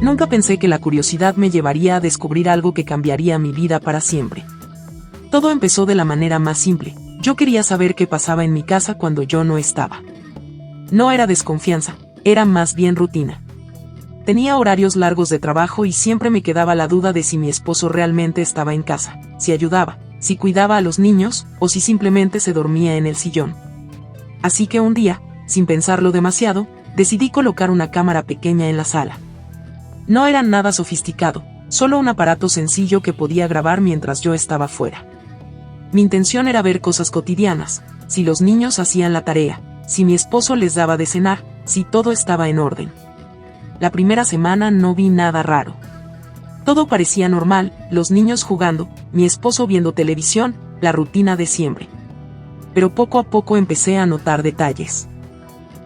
Nunca pensé que la curiosidad me llevaría a descubrir algo que cambiaría mi vida para siempre. Todo empezó de la manera más simple. Yo quería saber qué pasaba en mi casa cuando yo no estaba. No era desconfianza, era más bien rutina. Tenía horarios largos de trabajo y siempre me quedaba la duda de si mi esposo realmente estaba en casa, si ayudaba, si cuidaba a los niños, o si simplemente se dormía en el sillón. Así que un día, sin pensarlo demasiado, decidí colocar una cámara pequeña en la sala. No era nada sofisticado, solo un aparato sencillo que podía grabar mientras yo estaba fuera. Mi intención era ver cosas cotidianas, si los niños hacían la tarea, si mi esposo les daba de cenar, si todo estaba en orden. La primera semana no vi nada raro. Todo parecía normal, los niños jugando, mi esposo viendo televisión, la rutina de siempre. Pero poco a poco empecé a notar detalles.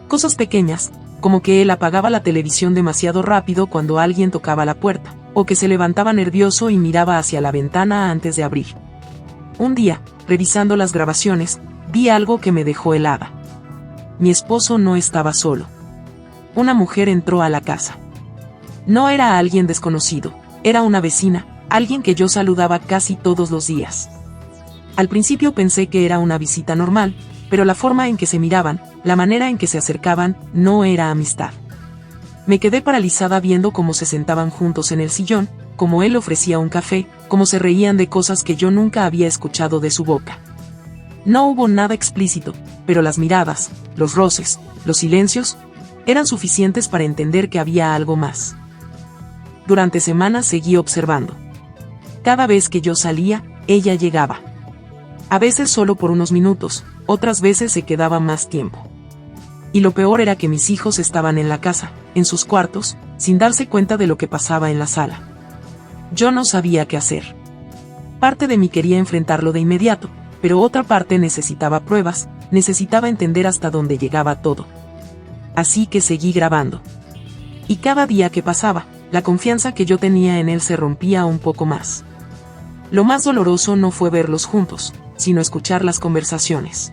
Cosas pequeñas, como que él apagaba la televisión demasiado rápido cuando alguien tocaba la puerta, o que se levantaba nervioso y miraba hacia la ventana antes de abrir. Un día, revisando las grabaciones, vi algo que me dejó helada. Mi esposo no estaba solo. Una mujer entró a la casa. No era alguien desconocido, era una vecina, alguien que yo saludaba casi todos los días. Al principio pensé que era una visita normal, pero la forma en que se miraban, la manera en que se acercaban, no era amistad. Me quedé paralizada viendo cómo se sentaban juntos en el sillón, cómo él ofrecía un café, cómo se reían de cosas que yo nunca había escuchado de su boca. No hubo nada explícito, pero las miradas, los roces, los silencios, eran suficientes para entender que había algo más. Durante semanas seguí observando. Cada vez que yo salía, ella llegaba. A veces solo por unos minutos, otras veces se quedaba más tiempo. Y lo peor era que mis hijos estaban en la casa, en sus cuartos, sin darse cuenta de lo que pasaba en la sala. Yo no sabía qué hacer. Parte de mí quería enfrentarlo de inmediato, pero otra parte necesitaba pruebas, necesitaba entender hasta dónde llegaba todo. Así que seguí grabando. Y cada día que pasaba, la confianza que yo tenía en él se rompía un poco más. Lo más doloroso no fue verlos juntos, sino escuchar las conversaciones.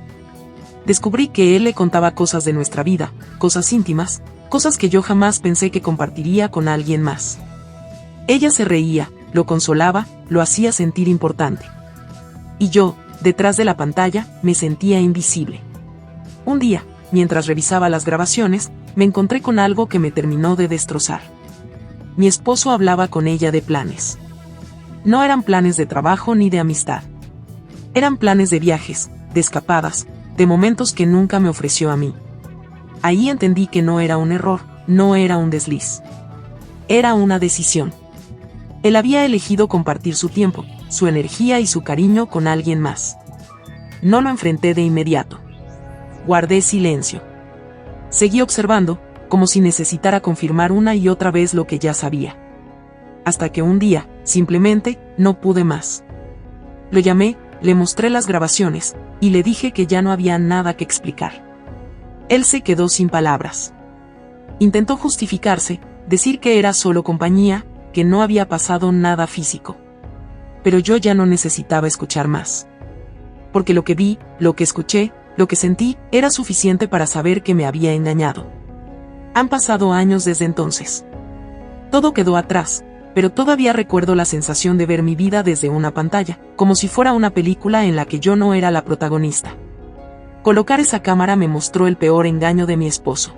Descubrí que él le contaba cosas de nuestra vida, cosas íntimas, cosas que yo jamás pensé que compartiría con alguien más. Ella se reía, lo consolaba, lo hacía sentir importante. Y yo, detrás de la pantalla, me sentía invisible. Un día, mientras revisaba las grabaciones, me encontré con algo que me terminó de destrozar. Mi esposo hablaba con ella de planes. No eran planes de trabajo ni de amistad. Eran planes de viajes, de escapadas, de momentos que nunca me ofreció a mí. Ahí entendí que no era un error, no era un desliz. Era una decisión. Él había elegido compartir su tiempo, su energía y su cariño con alguien más. No lo enfrenté de inmediato. Guardé silencio. Seguí observando, como si necesitara confirmar una y otra vez lo que ya sabía. Hasta que un día, simplemente, no pude más. Lo llamé, le mostré las grabaciones, y le dije que ya no había nada que explicar. Él se quedó sin palabras. Intentó justificarse, decir que era solo compañía, que no había pasado nada físico. Pero yo ya no necesitaba escuchar más. Porque lo que vi, lo que escuché, lo que sentí, era suficiente para saber que me había engañado. Han pasado años desde entonces. Todo quedó atrás, pero todavía recuerdo la sensación de ver mi vida desde una pantalla, como si fuera una película en la que yo no era la protagonista. Colocar esa cámara me mostró el peor engaño de mi esposo.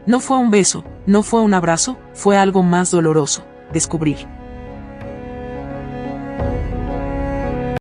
No fue un beso, no fue un abrazo, fue algo más doloroso, descubrir.